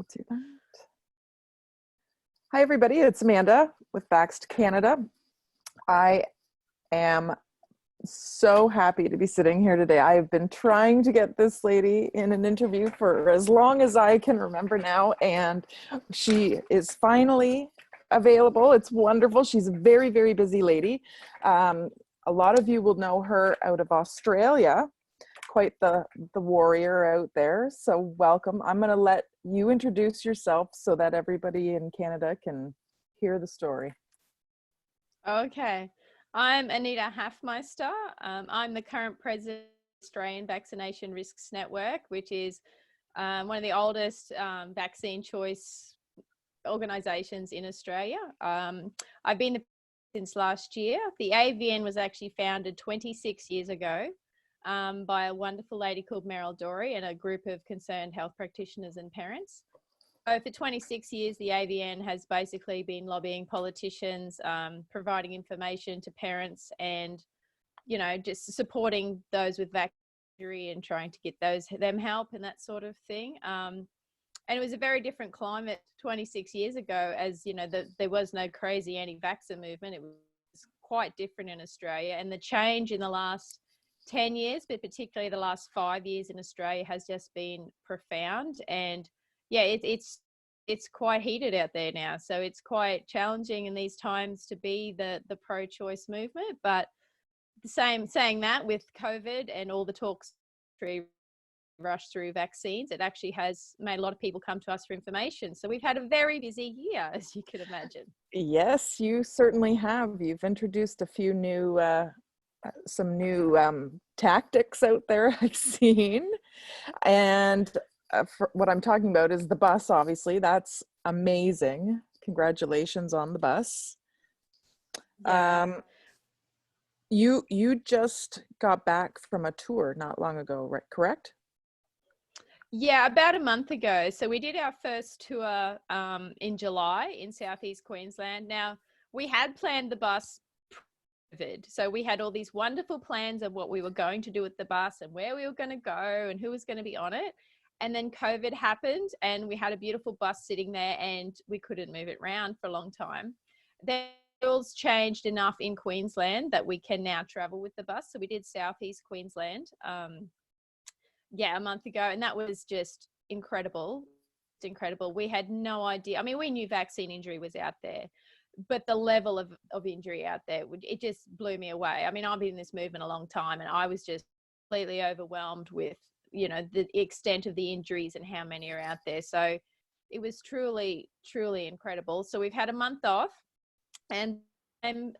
We'll do that. Hi, everybody. It's Amanda with Vaxxed Canada. I am so happy to be sitting here today. I have been trying to get this lady in an interview for as long as I can remember now, and she is finally available. It's wonderful. She's a very, very busy lady. A lot of you will know her out of Australia. Quite the warrior out there. So welcome. I'm going to let you introduce yourself so that everybody in Canada can hear the story. Okay. I'm Aneeta Hafemeister. I'm the current president of the Australian Vaccination Risks Network, which is one of the oldest vaccine choice organisations in Australia. I've been the since last year. The AVN was actually founded 26 years ago by a wonderful lady called Meryl Dorey and a group of concerned health practititioners and parents. So for 26 years, the AVN has basically been lobbying politicians, providing information to parents and, you know, just supporting those with vaccine and trying to get them help and that sort of thing. And it was a very different climate 26 years ago, as, you know, there was no crazy anti-vaxxer movement. It was quite different in Australia. And the change in the last 10 years, but particularly the last 5 years in Australia has just been profound. And yeah, it's quite heated out there now. So it's quite challenging in these times to be the pro-choice movement. But saying that, with COVID and all the talks rush through vaccines, it actually has made a lot of people come to us for information. So we've had a very busy year, as you can imagine. Yes, you certainly have. You've introduced a few new some new tactics out there I've seen. And what I'm talking about is the bus, obviously. That's amazing. Congratulations on the bus. Yeah. You just got back from a tour not long ago, right? Correct? Yeah, about a month ago. So we did our first tour in July in Southeast Queensland. Now, we had planned the bus COVID. So we had all these wonderful plans of what we were going to do with the bus and where we were going to go and who was going to be on it. And then COVID happened and we had a beautiful bus sitting there and we couldn't move it around for a long time. Then the rules changed enough in Queensland that we can now travel with the bus. So we did Southeast Queensland, a month ago. And that was just incredible. It's incredible. We had no idea. I mean, we knew vaccine injury was out there, but the level of injury out there, it just blew me away. I mean, I've been in this movement a long time and I was just completely overwhelmed with, you know, the extent of the injuries and how many are out there. So it was truly, truly incredible. So we've had a month off, and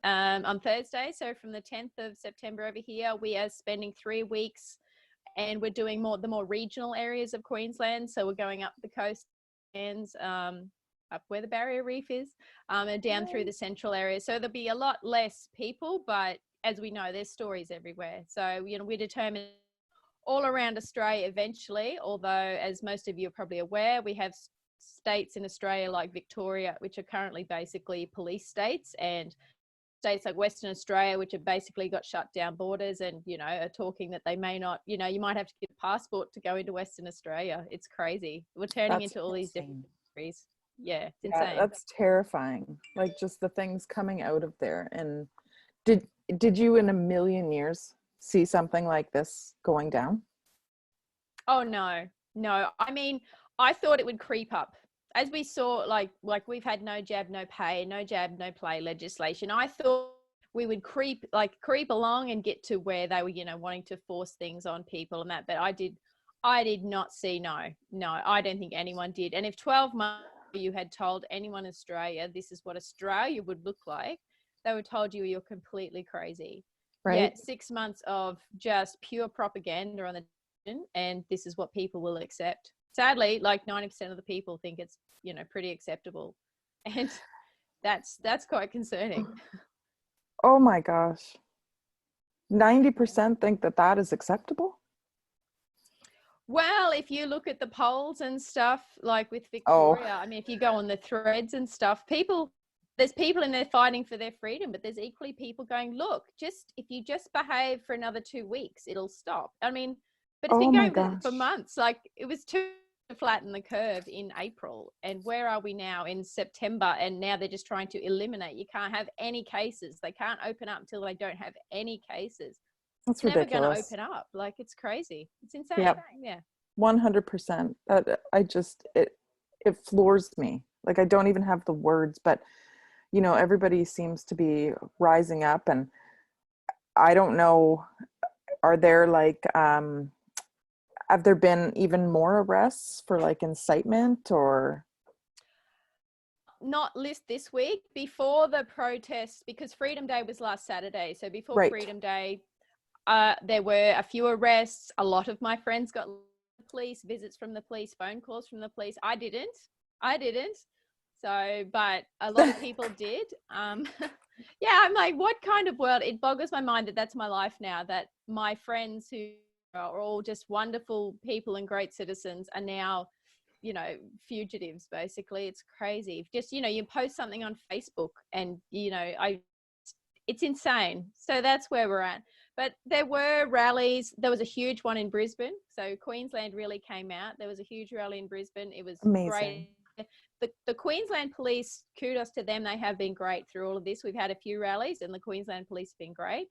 on Thursday, so from the 10th of September over here, we are spending 3 weeks and we're doing the more regional areas of Queensland. So we're going up the coast and up where the barrier reef is, and down through the central area. So there'll be a lot less people, but as we know, there's stories everywhere. So, you know, we're determined all around Australia eventually, although as most of you are probably aware, we have states in Australia like Victoria, which are currently basically police states, and states like Western Australia, which have basically got shut down borders and, you know, are talking that they may not, you know, you might have to get a passport to go into Western Australia. It's crazy. We're turning into all these different countries. Yeah, it's insane. That's terrifying. Like, just the things coming out of there. And did you in a million years see something like this going down? Oh, no. I mean, I thought it would creep up. As we saw, like we've had no jab, no pay, no jab, no play legislation. I thought we would creep along and get to where they were, you know, wanting to force things on people and that. But I did not see, no, I don't think anyone did. And if 12 months you had told anyone in Australia, this is what Australia would look like, they would told you're completely crazy. Right. Yeah, 6 months of just pure propaganda on the and this is what people will accept. Sadly, like 90% of the people think it's, you know, pretty acceptable. And that's quite concerning. Oh my gosh. 90% think that is acceptable? Well, if you look at the polls and stuff, like with Victoria, I mean, if you go on the threads and stuff, there's people in there fighting for their freedom, but there's equally people going, look, if you just behave for another 2 weeks, it'll stop. I mean, but it's been going for months. Like, it was 2 flatten the curve in April. And where are we now in September? And now they're just trying to eliminate. You can't have any cases. They can't open up until they don't have any cases. That's It's never ridiculous. going to open up. Like, it's crazy. It's insane. Yep. Yeah. 100%. It floors me. Like, I don't even have the words, but everybody seems to be rising up, and I don't know, are there like have there been even more arrests for like incitement or? Not list this week. Before the protests, because Freedom Day was last Saturday, so before Right. Freedom Day, there were a few arrests. A lot of my friends got police visits from the police, phone calls from the police. I didn't. So, but a lot of people did. Yeah, I'm like, what kind of world? It boggles my mind that that's my life now, that my friends who are all just wonderful people and great citizens are now, fugitives, basically. It's crazy. Just, you post something on Facebook and, it's insane. So that's where we're at. But there were rallies. There was a huge one in Brisbane. So Queensland really came out. There was a huge rally in Brisbane. It was Amazing. Great. The Queensland police, kudos to them. They have been great through all of this. We've had a few rallies and the Queensland police have been great.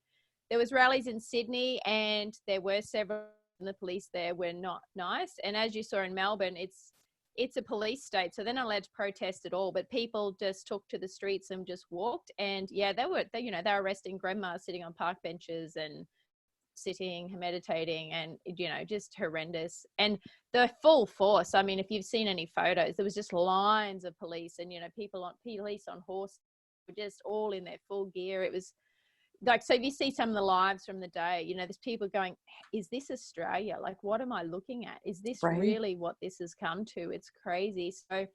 There was rallies in Sydney and there were several, and the police there were not nice. And as you saw in Melbourne, it's a police state, so they're not allowed to protest at all, but people just took to the streets and just walked. And yeah, they were arresting grandmas sitting on park benches and sitting, meditating, and just horrendous. And the full force, I mean, if you've seen any photos, there was just lines of police and police on horse, just all in their full gear. It was like, so if you see some of the lives from the day, there's people going, is this Australia? Like, what am I looking at? Is this Right. really what this has come to? It's crazy. So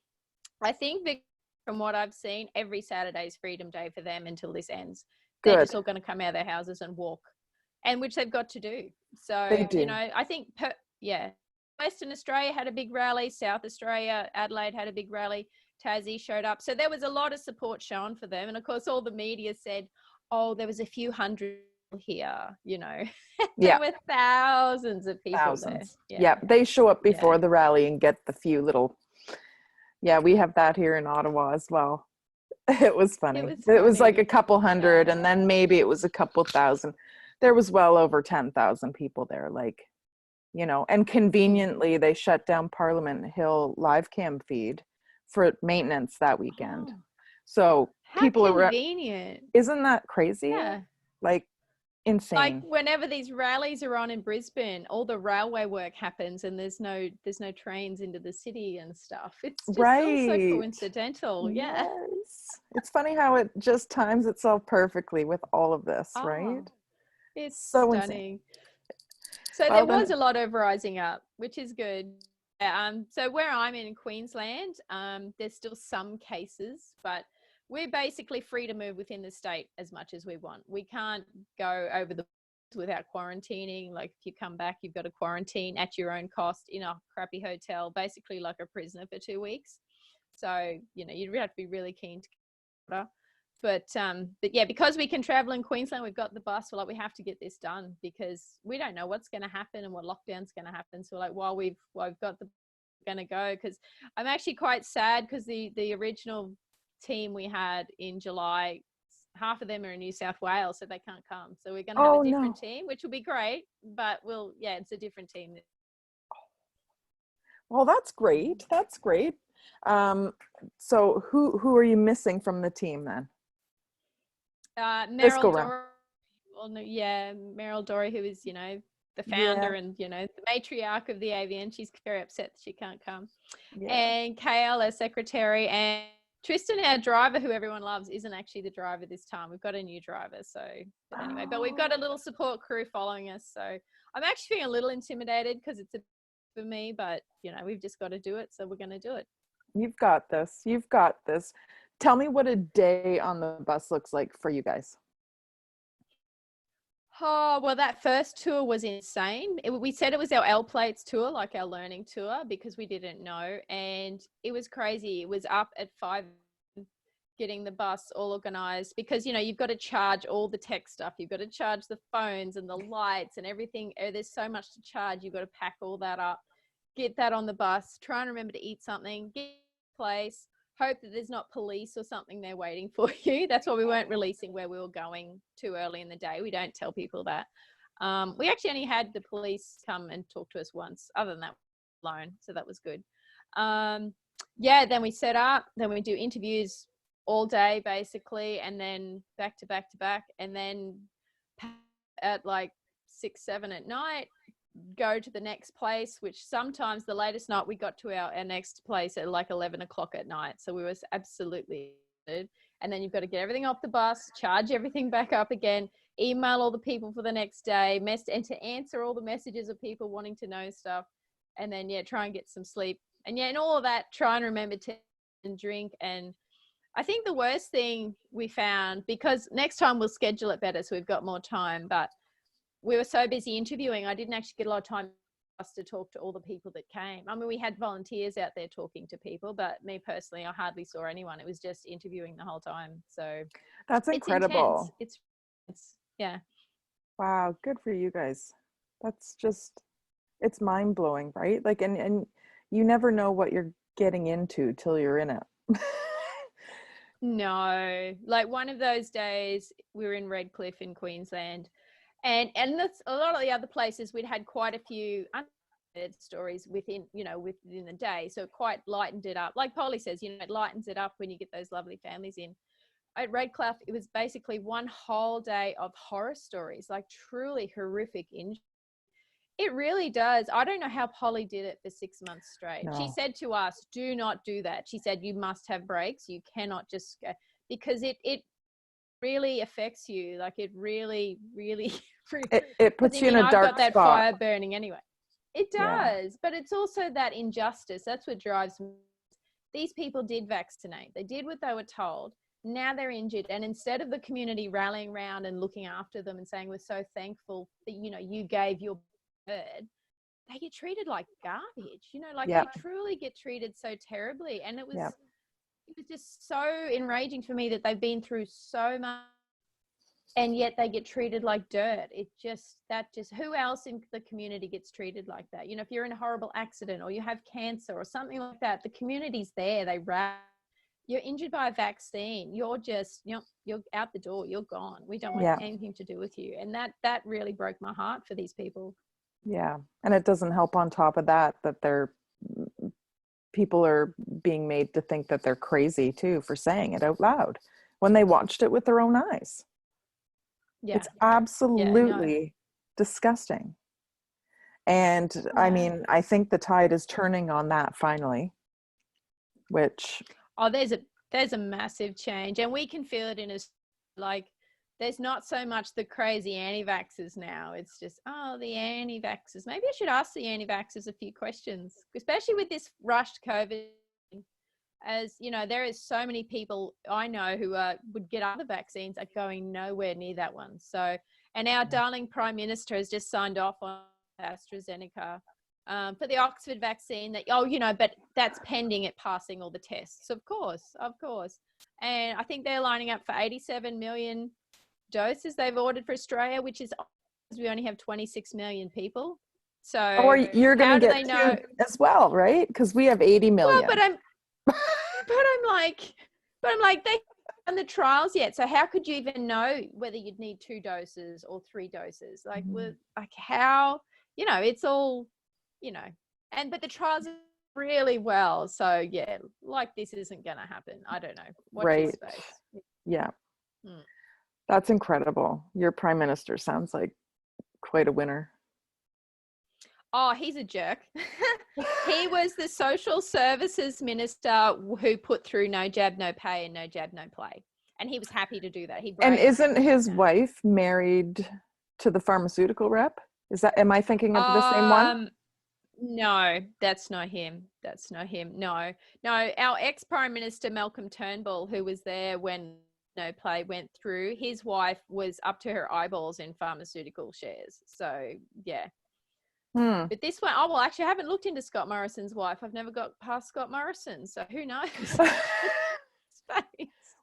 I think that from what I've seen, every Saturday is Freedom Day for them until this ends. They're just all going to come out of their houses and walk, and which they've got to do. So, They do. I think, Western Australia had a big rally. South Australia, Adelaide had a big rally. Tassie showed up. So there was a lot of support shown for them. And of course, all the media said, oh, there was a few hundred here, There were thousands of people there. Yeah. They show up before the rally and get the few little, we have that here in Ottawa as well. It was funny. It was like a couple hundred, and then maybe it was a couple thousand. There was well over 10,000 people there, and conveniently they shut down Parliament Hill live cam feed for maintenance that weekend. So people are convenient. Isn't that crazy? Yeah. Like, insane. Like, whenever these rallies are on in Brisbane, all the railway work happens and there's no trains into the city and stuff. It's just all so coincidental. Yes. It's funny how it just times itself perfectly with all of this, right? It's so stunning. Insane. So there was a lot of rising up, which is good. So where I'm in Queensland, there's still some cases, but we're basically free to move within the state as much as we want. We can't go over the without quarantining. Like, if you come back, you've got to quarantine at your own cost in a crappy hotel, basically like a prisoner for 2 weeks. So, you'd have to be really keen to get order. But yeah, because we can travel in Queensland, we've got the bus. We're like, we have to get this done because we don't know what's going to happen and what lockdown's going to happen. So like, while we've got the going to go, because I'm actually quite sad because the original team we had in July, half of them are in New South Wales, so they can't come. So we're going to have a different team, which will be great. But it's a different team. Well, that's great. That's great. So who are you missing from the team then? Meryl Dory. Well, no, Meryl Dory, who is, the founder and, the matriarch of the AVN. She's very upset that she can't come. Yeah. And Kale, our secretary, and Tristan, our driver, who everyone loves, isn't actually the driver this time. We've got a new driver. So, but anyway, but we've got a little support crew following us. So I'm actually feeling a little intimidated because it's for me, but, we've just got to do it. So we're going to do it. You've got this. You've got this. Tell me what a day on the bus looks like for you guys. Oh, well, that first tour was insane. We said it was our L plates tour, like our learning tour, because we didn't know. And it was crazy. It was up at 5, getting the bus all organized because, you've got to charge all the tech stuff. You've got to charge the phones and the lights and everything. There's so much to charge. You've got to pack all that up. get that on the bus, try and remember to eat something, get to the place, hope that there's not police or something there waiting for you. That's why we weren't releasing where we were going too early in the day. We don't tell people that. We actually only had the police come and talk to us once. Other than that, alone. So that was good. Then we set up, then we do interviews all day basically, and then back to back to back, and then at like 6, 7 at night, go to the next place, which sometimes the latest night we got to our next place at like 11 o'clock at night. So we was absolutely excited. And then you've got to get everything off the bus, charge everything back up again, email all the people for the next day, and to answer all the messages of people wanting to know stuff. And then, try and get some sleep. And in all of that, try and remember to drink. And I think the worst thing we found, because next time we'll schedule it better so we've got more time, but we were so busy interviewing, I didn't actually get a lot of time to talk to all the people that came. I mean, we had volunteers out there talking to people, but me personally, I hardly saw anyone. It was just interviewing the whole time. So that's incredible. It's yeah. Wow, good for you guys. That's just, it's mind-blowing, right? Like, and you never know what you're getting into till you're in it. No, like one of those days we were in Redcliff in Queensland, and that's a lot of the other places. We'd had quite a few unrelated stories within the day, so it quite lightened it up. Like Polly says, it lightens it up when you get those lovely families in. At Redcliff, it was basically one whole day of horror stories, like truly horrific injuries. It really does. I don't know how Polly did it for 6 months straight. No. She said to us, do not do that. She said, you must have breaks. You cannot just go, because it really affects you. Like it really, really, it puts you in a dark I've got that spot. fire burning anyway. It does, Yeah. but it's also that injustice. That's what drives me. These people did vaccinate. They did what they were told. Now they're injured, and instead of the community rallying around and looking after them and saying, we're so thankful that, you gave your bird, they get treated like garbage, they truly get treated so terribly. And it was just so enraging for me that they've been through so much and yet they get treated like dirt. Who else in the community gets treated like that? If you're in a horrible accident or you have cancer or something like that, the community's there. They you're injured by a vaccine, you're just you're out the door, you're gone. We don't want anything to do with you. And that really broke my heart for these people. Yeah. And it doesn't help on top of that people are being made to think that they're crazy too for saying it out loud when they watched it with their own eyes. Yeah. It's absolutely disgusting. And I mean, I think the tide is turning on that finally, which there's a massive change, and we can feel it in us. Like there's not so much the crazy anti-vaxxers now. It's just, the anti-vaxxers. Maybe I should ask the anti-vaxxers a few questions, especially with this rushed COVID. As there is so many people I know who would get other vaccines are going nowhere near that one. So, and our darling Prime Minister has just signed off on AstraZeneca for the Oxford vaccine but that's pending it passing all the tests. Of course. And I think they're lining up for 87 million doses they've ordered for Australia, which is, we only have 26 million people. So you're going to get two as well, right? Because we have 80 million. Well, I'm like, they haven't done the trials yet. So how could you even know whether you'd need 2 doses or 3 doses? Like, how, it's all, but the trials are really well. So this isn't going to happen. I don't know. Watch this space. Yeah. That's incredible. Your Prime Minister sounds like quite a winner. Oh, he's a jerk. He was the social services minister who put through no jab, no pay and no jab, no play. And he was happy to do that. And isn't his wife married to the pharmaceutical rep? Am I thinking of the same one? No, that's not him. No, our ex-Prime Minister, Malcolm Turnbull, who was there when no play went through, his wife was up to her eyeballs in pharmaceutical shares. So, yeah. But this one, actually, I haven't looked into Scott Morrison's wife. I've never got past Scott Morrison, so who knows?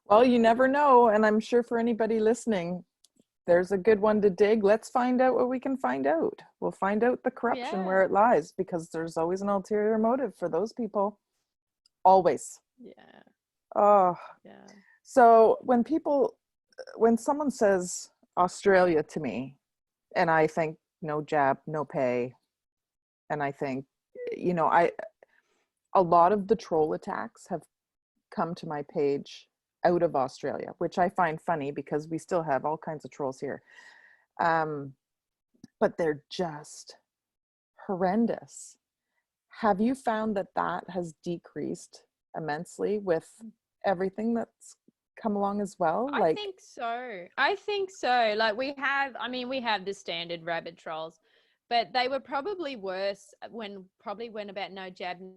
Well, you never know. And I'm sure for anybody listening, there's a good one to dig. Let's find out what we can find out. We'll find out the corruption where Yeah. it lies, because there's always an ulterior motive for those people. Always. Yeah. Oh, Yeah. so when someone says Australia to me, and I think no jab, no pay, and I think, a lot of the troll attacks have come to my page out of Australia, which I find funny because we still have all kinds of trolls here. But they're just horrendous. Have you found that has decreased immensely with everything that's come along as well? I think so. Like we have the standard rabbit trolls, but they were probably worse when about no jab no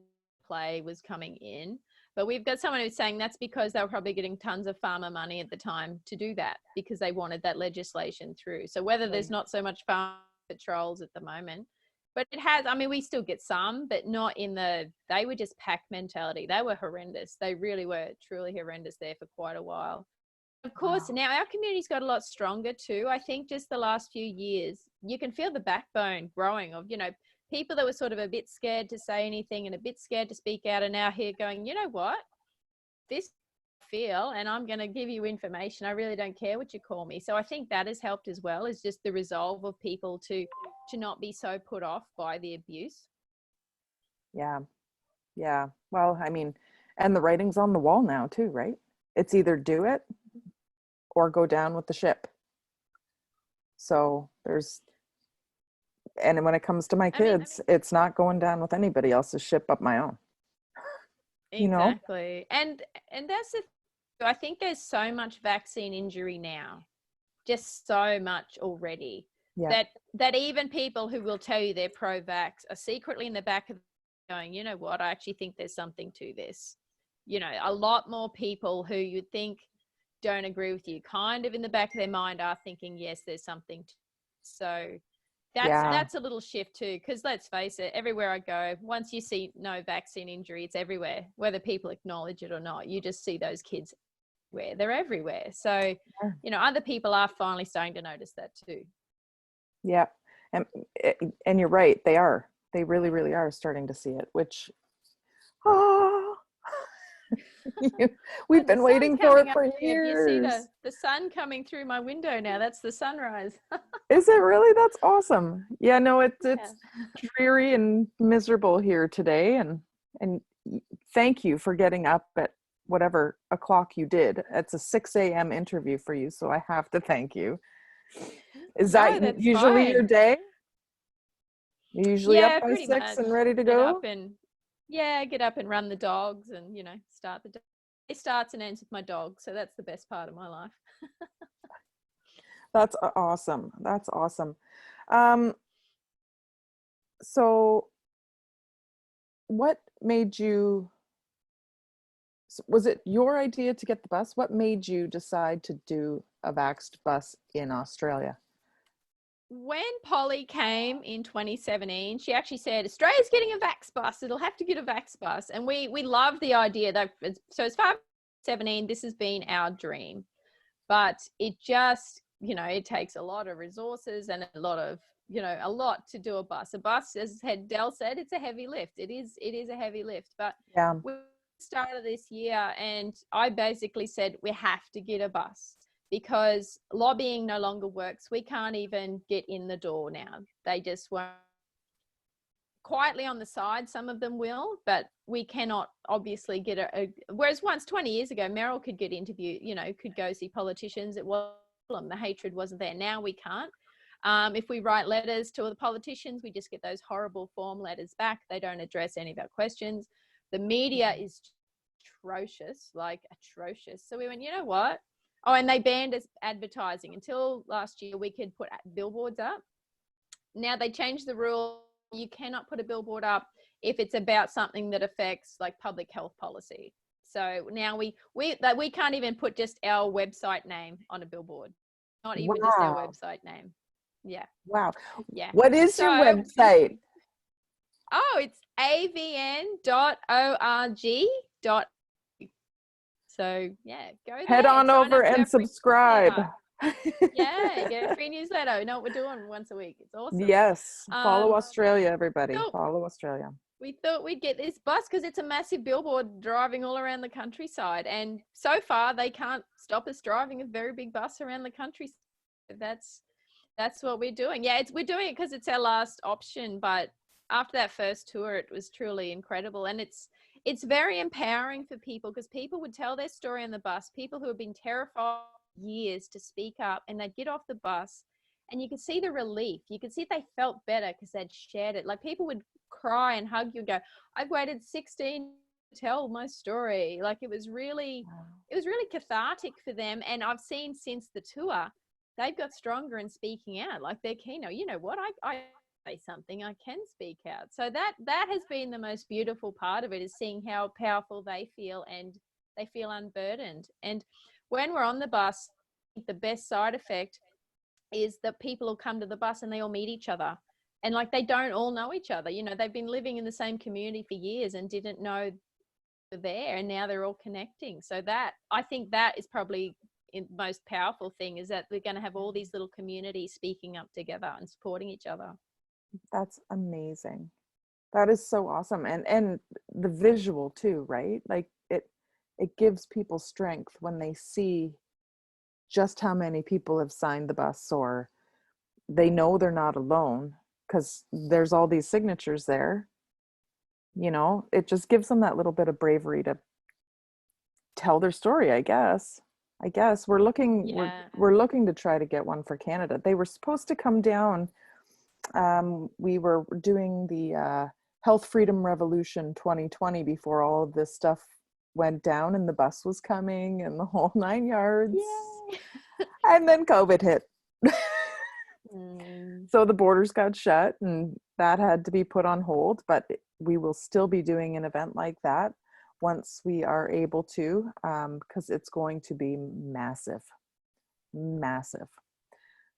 play was coming in. But we've got someone who's saying that's because they were probably getting tons of farmer money at the time to do that, because they wanted that legislation through. So whether there's not so much farmer trolls at the moment, but it has, we still get some, but not they were just pack mentality. They were horrendous. They really were truly horrendous there for quite a while. Of course, now our community's got a lot stronger too. I think just the last few years, you can feel the backbone growing of, people that were sort of a bit scared to say anything and a bit scared to speak out are now here going, you know what, this feel, and I'm going to give you information. I really don't care what you call me. So I think that has helped as well, is just the resolve of people to not be so put off by the abuse. Yeah. Well, and the writing's on the wall now too, right? It's either do it or go down with the ship. So and when it comes to my kids, it's not going down with anybody else's ship but my own. Exactly. And that's I think there's so much vaccine injury now, just so much already, that even people who will tell you they're pro-vax are secretly in the back of going, you know what, I actually think there's something to this. A lot more people who you'd think don't agree with you, kind of in the back of their mind are thinking, yes, there's something to. So that's a little shift too, because let's face it, everywhere I go, once you see no vaccine injury, it's everywhere, whether people acknowledge it or not. You just see those kids where they're everywhere. So, other people are finally starting to notice that too. Yeah. And you're right. They really, really are starting to see it, which, we've been waiting for it for years. You see the sun coming through my window now. That's the sunrise. Is it really? That's awesome. Yeah, no, it's dreary and miserable here today. And thank you for getting up at whatever o'clock you did. It's a 6 a.m. interview for you, so I have to thank you. Is that usually your day? You're usually up by 6 much. And ready to go? Get up and run the dogs and, start the day. It starts and ends with my dog. So that's the best part of my life. That's awesome. That's awesome. So what made you, was it your idea to get the bus? What made you decide to do a vaxxed bus in Australia? When Polly came in 2017, she actually said, Australia's getting a vax bus. It'll have to get a vax bus. And we love the idea that, so as far as 2017, this has been our dream, but it just, it takes a lot of resources and a lot of, a lot to do a bus. A bus, as Del said, it's a heavy lift. It is a heavy lift, but we started this year and I basically said, we have to get a bus, because lobbying no longer works. We can't even get in the door now. They just won't. Quietly on the side, some of them will, but we cannot obviously get whereas once 20 years ago, Meryl could get interviewed, could go see politicians. It was a problem. The hatred wasn't there. Now we can't. If we write letters to the politicians, we just get those horrible form letters back. They don't address any of our questions. The media is atrocious, like atrocious. So we went, you know what? Oh, and they banned us advertising. Until last year, we could put billboards up. Now they changed the rule. You cannot put a billboard up if it's about something that affects like public health policy. So now we can't even put just our website name on a billboard. Not even just our website name. Yeah. Wow. Yeah. What is your website? Oh, it's avn.org.au. So yeah, go there. Head on over and subscribe. Yeah, get a free newsletter. We know what we're doing once a week. It's awesome. Yes. Follow Um, Australia, everybody. so Follow Australia. we thought we'd get this bus because it's a massive billboard driving all around the countryside. And so far, they can't stop us driving a very big bus around the countryside. That's what we're doing. Yeah, we're doing it because it's our last option. But after that first tour, it was truly incredible, and it's very empowering for people because people would tell their story on the bus. People who have been terrified for years to speak up, and they'd get off the bus, and you could see the relief. You could see they felt better because they'd shared it. Like people would cry and hug you and go, "I've waited 16 to tell my story." Like it was really cathartic for them. And I've seen since the tour, they've got stronger in speaking out. Like they're keen. You know what? I say something. I can speak out. So that has been the most beautiful part of it, is seeing how powerful they feel, and they feel unburdened. And when we're on the bus, the best side effect is that people will come to the bus and they all meet each other, and like they don't all know each other. You know, they've been living in the same community for years and didn't know they're there, and now they're all connecting. So that, I think that is probably the most powerful thing, is that we're going to have all these little communities speaking up together and supporting each other. That's amazing. That is so awesome. And the visual too, right? Like it gives people strength when they see just how many people have signed the bus, or they know they're not alone because there's all these signatures there. You know, it just gives them that little bit of bravery to tell their story, I guess we're looking Yeah. we're looking to try to get one for Canada. They were supposed to come down. We were doing the Health Freedom Revolution 2020 before all of this stuff went down, and the bus was coming and the whole 9 yards. Yay. And then COVID hit. Mm. So the borders got shut and that had to be put on hold, but we will still be doing an event like that once we are able to, because it's going to be massive.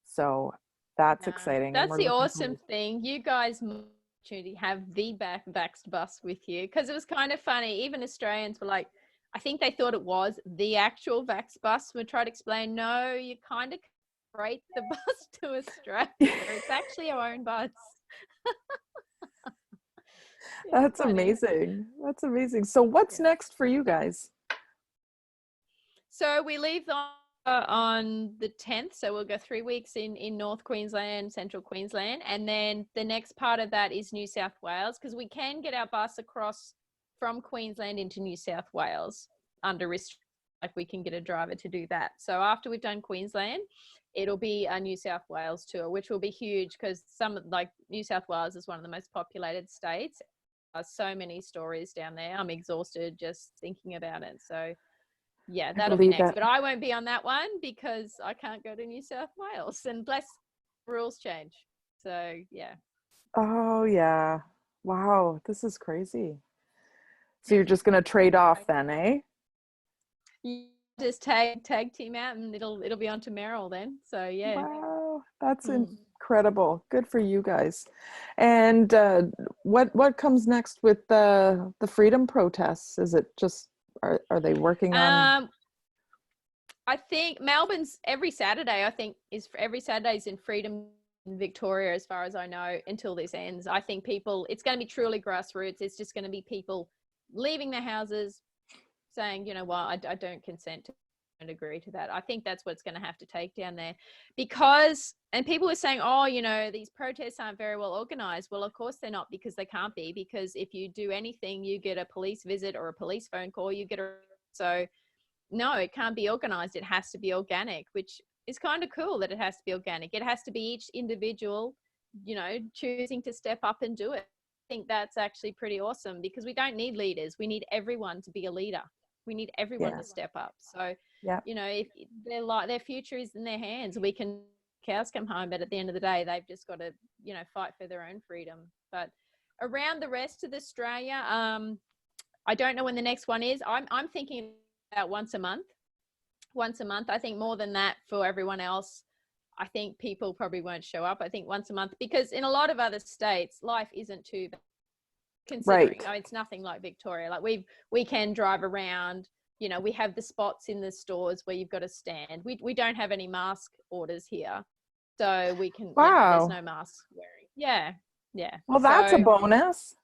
So that's exciting. And That's we're the looking awesome forward. thing. You guys opportunity have the Vaxxed bus with you, because it was kind of funny. Even Australians were like, I think they thought it was the actual Vaxxed bus. We tried to explain, no, you kind of rate the bus to Australia. It's actually our own bus. That's Funny. amazing. That's amazing. So what's Yeah. next for you guys? So we leave on the 10th. So we'll go 3 weeks in North Queensland, Central Queensland. And then the next part of that is New South Wales, because we can get our bus across from Queensland into New South Wales under restriction. Like we can get a driver to do that. So after we've done Queensland, it'll be a New South Wales tour, which will be huge, because like New South Wales is one of the most populated states. So many stories down there. I'm exhausted just thinking about it. So yeah, I that'll be believe next. that. But I won't be on that one because I can't go to New South Wales, and bless, rules change. So yeah. Oh yeah. Wow, this is crazy. So you're just gonna trade off then, eh? You just tag team out, and it'll be on to Merrill then. So yeah. Wow, that's Mm. incredible. Good for you guys. And what comes next with the freedom protests? Is it just are they working on? I think Melbourne's every Saturday. I think every Saturday is in Freedom in Victoria, as far as I know, until this ends. I think it's going to be truly grassroots. It's just going to be people leaving their houses, saying, you know what, I don't consent to, don't agree to that. I think that's what's going to have to take down there, because, and people were saying, oh, you know, these protests aren't very well organized. Well, of course they're not, because they can't be, because if you do anything, you get a police visit or a police phone call, so no, it can't be organized. It has to be organic, which is kind of cool that it has to be organic. It has to be each individual, you know, choosing to step up and do it. I think that's actually pretty awesome, because we don't need leaders. We need everyone to be a leader. We need everyone to step up. So, Yeah. you know, if their future is in their hands, we can cows come home, but at the end of the day, they've just got to, you know, fight for their own freedom. But around the rest of Australia, I don't know when the next one is. I'm thinking about once a month. I think more than that for everyone else. I think people probably won't show up. I think once a month, because in a lot of other states, life isn't too bad, considering, Right. it's nothing like Victoria. Like we can drive around. we have the spots in the stores where you've got to stand. We don't have any mask orders here. So we can, there's Wow. no mask wearing. Yeah. Yeah. Well, that's a So bonus.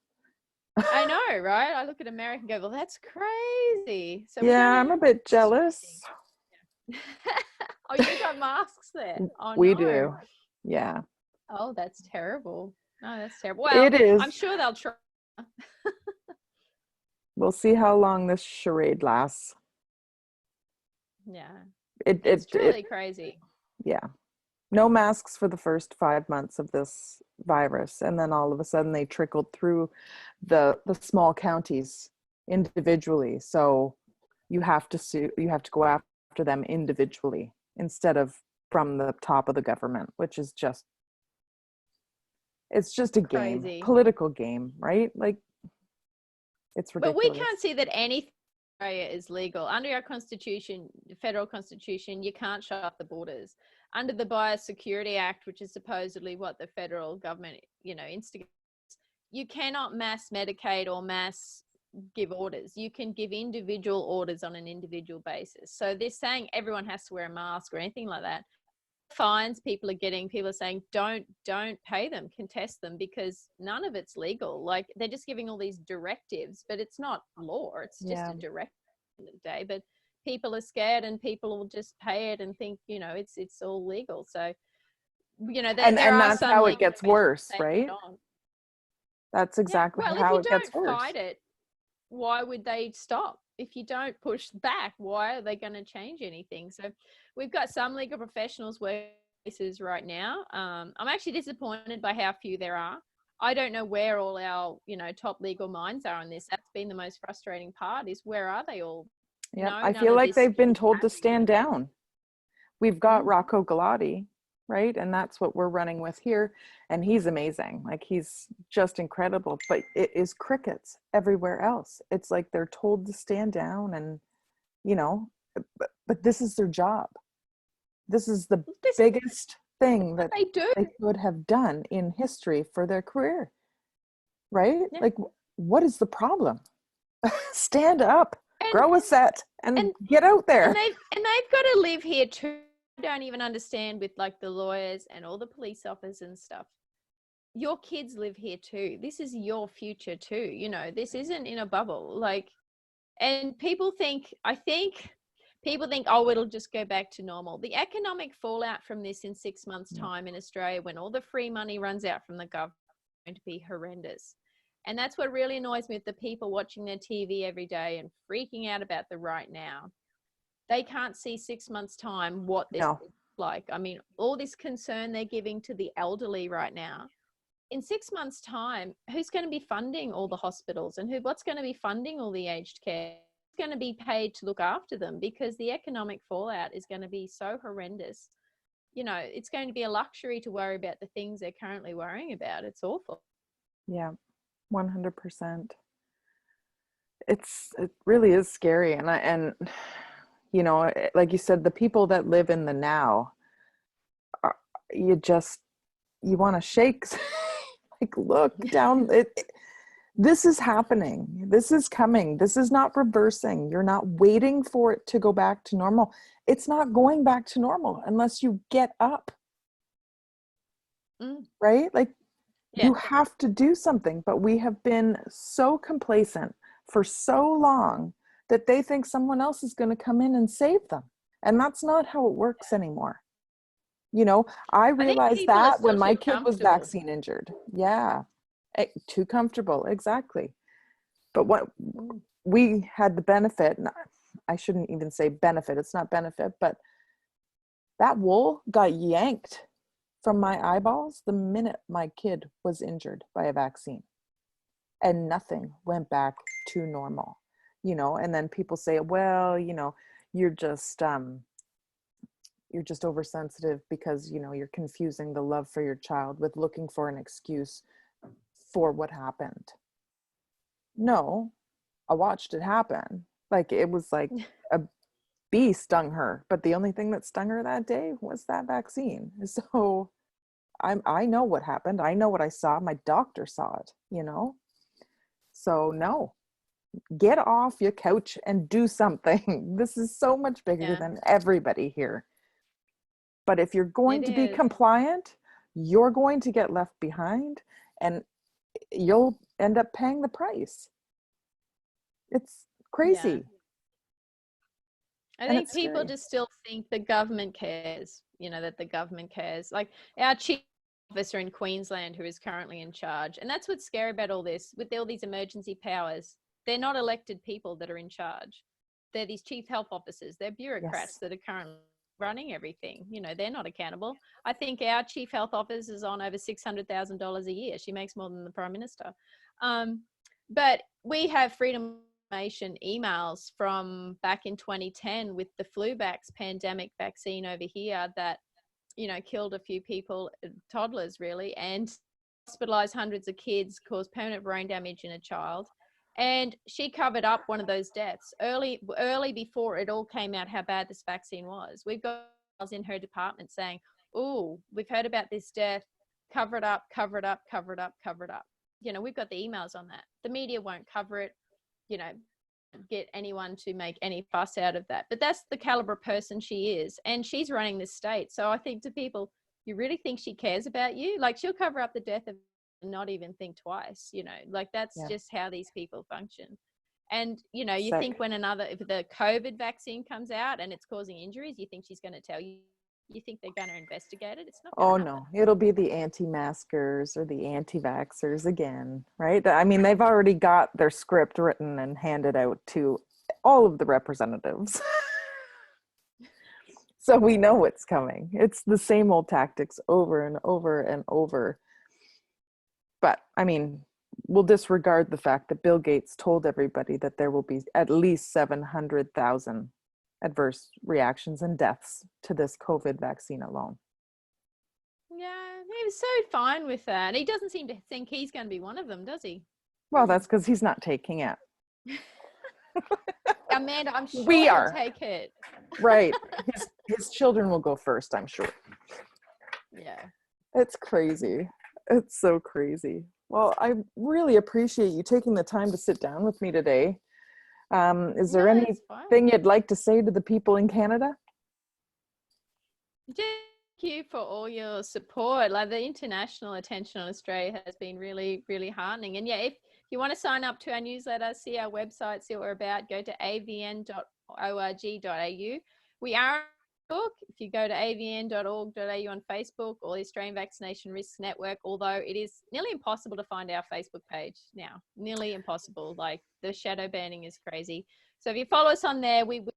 I know, right? I look at America and go, well, that's crazy. So we Yeah, don't I'm a have bit jealous. Oh, you got masks there. Oh We no. do. Yeah. Oh, that's terrible. No, that's terrible. Well, It is. I'm sure they'll try. We'll see how long this charade lasts. Yeah. It It's it it truly crazy. yeah. No masks for the first 5 months of this virus, and then all of a sudden they trickled through the small counties individually. So you have to go after them individually instead of from the top of the government, which is just it's just a game, Crazy. political game, right? Like, it's But we ridiculous. can't see that anything in Australia is legal. Under our constitution, the federal constitution, you can't shut up the borders. Under the Biosecurity Act, which is supposedly what the federal government, instigates, you cannot mass medicate or mass give orders. You can give individual orders on an individual basis. So they're saying everyone has to wear a mask or anything like that. Fines people are saying don't pay them, contest them, because none of it's legal. Like, they're just giving all these directives, but it's not law. It's just a directive at the end of the day. But people are scared, and people will just pay it and think it's all legal. So there And are that's some how it legal gets measures worse, taken right? on. That's Yeah. exactly Well, if how you it gets don't worse. fight it, why would they stop? If you don't push back, why are they going to change anything? So we've got some legal professionals working cases right now. I'm actually disappointed by how few there are. I don't know where all our, top legal minds are on this. That's been the most frustrating part, is where are they all? Yeah, I None feel of like this they've been is told to happening. stand down. We've got Mm. Rocco Galati, right? And that's what we're running with here. And he's amazing. Like, he's just incredible. But it is crickets everywhere else. It's like they're told to stand down, and, but this is their job. This is the biggest thing that They do. they could have done in history for their career, right? Yeah. Like, what is the problem? Stand up, And, grow a set, and get out there. And they've got to live here too. I don't even understand, with like the lawyers and all the police officers and stuff. Your kids live here too. This is your future too. This isn't in a bubble. Like, and people think, oh, it'll just go back to normal. The economic fallout from this in 6 months' time in Australia, when all the free money runs out from the government, is going to be horrendous. And that's what really annoys me with the people watching their TV every day and freaking out about the right now. They can't see 6 months' time what this is like. I mean, all this concern they're giving to the elderly right now. In 6 months' time, who's going to be funding all the hospitals, and what's going to be funding all the aged care? Who's going to be paid to look after them? Because the economic fallout is going to be so horrendous. It's going to be a luxury to worry about the things they're currently worrying about. It's awful. Yeah, 100%. It really is scary. And like you said, the people that live in the now, you want to shake. Like, look down. This is happening. This is coming. This is not reversing. You're not waiting for it to go back to normal. It's not going back to normal unless you get up. Right? Like, you have to do something. But we have been so complacent for so long that they think someone else is going to come in and save them. And that's not how it works anymore. I realized that when my kid was vaccine injured. Yeah. Too comfortable. Exactly. But what we had the benefit, and I shouldn't even say benefit, it's not benefit, but that wool got yanked from my eyeballs the minute my kid was injured by a vaccine, and nothing went back to normal. And then people say, well, you're just oversensitive because you're confusing the love for your child with looking for an excuse for what happened. No, I watched it happen. Like, it was like a bee stung her, but the only thing that stung her that day was that vaccine. So I know what happened. I know what I saw. My doctor saw it. So no, Get off your couch and do something. This is so much bigger than everybody here. But if you're going to be compliant, you're going to get left behind and you'll end up paying the price. It's crazy. I think people just still think the government cares, you know, that the government cares. Like our chief officer in Queensland, who is currently in charge. And that's what's scary about all this, with all these emergency powers. They're not elected people that are in charge. They're these chief health officers. They're bureaucrats that are currently running everything. You know, they're not accountable. I think our chief health officer is on over $600,000 a year. She makes more than the Prime Minister. But we have freedom information emails from back in 2010 with the flu-vax pandemic vaccine over here that, you know, killed a few people, toddlers really, and hospitalized hundreds of kids, caused permanent brain damage in a child. And she covered up one of those deaths early before it all came out how bad this vaccine was. We've got girls in her department saying, "Oh, we've heard about this death. Cover it up, cover it up, cover it up, cover it up." You know, we've got the emails on that. The media won't cover it, you know, get anyone to make any fuss out of that. But that's the caliber person she is. And she's running this state. So I think to people, you really think she cares about you? Like, she'll cover up the death of not even think twice, you know, like that's just how these people function. And, you know, you think if the COVID vaccine comes out and it's causing injuries, you think she's going to tell you, you think they're going to investigate it? It's not going to happen. No, it'll be the anti-maskers or the anti-vaxxers again, right? I mean, they've already got their script written and handed out to all of the representatives. So we know what's coming. It's the same old tactics over and over and over. But I mean, we'll disregard the fact that Bill Gates told everybody that there will be at least 700,000 adverse reactions and deaths to this COVID vaccine alone. Yeah, he was so fine with that. He doesn't seem to think he's going to be one of them, does he? Well, that's because he's not taking it. Amanda, I'm sure he'll take it. Right. His children will go first, I'm sure. Yeah. It's crazy. It's so crazy. Well, I really appreciate you taking the time to sit down with me today. Is there anything you'd like to say to the people in Canada? Thank you for all your support. Like, the international attention on Australia has been really, really heartening. And yeah, if you want to sign up to our newsletter, see our website, see what we're about, go to avn.org.au. We are on Facebook. If you go to avn.org.au on Facebook, or the Australian Vaccination Risks Network, although it is nearly impossible to find our Facebook page now. Nearly impossible. Like, the shadow banning is crazy. So if you follow us on there, we will be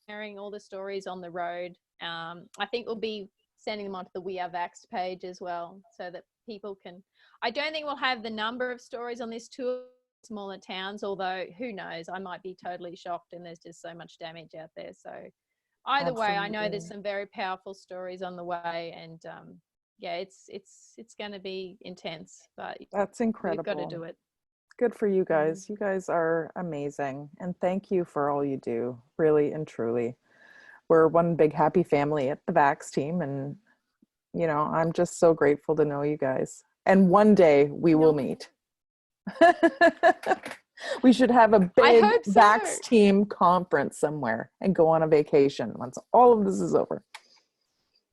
sharing all the stories on the road. I think we'll be sending them onto the We Are Vaxxed page as well, so that people can. I don't think we'll have the number of stories on this tour, smaller towns, although who knows, I might be totally shocked and there's just so much damage out there. So either way, I know there's some very powerful stories on the way, and yeah, it's going to be intense, but that's incredible. We've got to do it. Good for you guys. You guys are amazing, and thank you for all you do, really and truly. We're one big happy family at the Vax team, and you know, I'm just so grateful to know you guys. And one day we will meet. We should have a big Vax team conference somewhere and go on a vacation once all of this is over.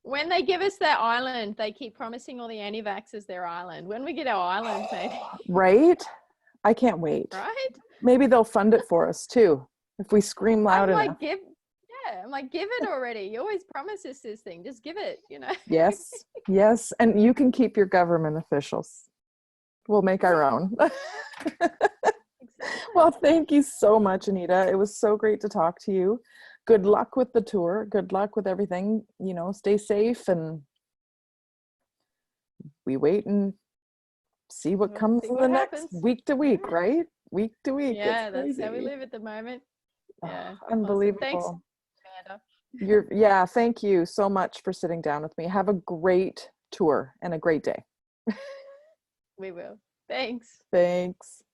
When they give us their island, they keep promising all the anti-vaxxers their island. When we get our island, maybe. Right? I can't wait. Right? Maybe they'll fund it for us too, if we scream loud enough. I'm like, give it already. You always promise us this thing. Just give it, you know? Yes. Yes. And you can keep your government officials. We'll make our own. Well, thank you so much, Aneeta. It was so great to talk to you. Good luck with the tour. Good luck with everything. You know, stay safe, and we wait and see what comes in the next week to week, right? Week to week. Yeah, that's how we live at the moment. Yeah. Unbelievable. Awesome. Thanks, Amanda. Thank you so much for sitting down with me. Have a great tour and a great day. We will. Thanks. Thanks.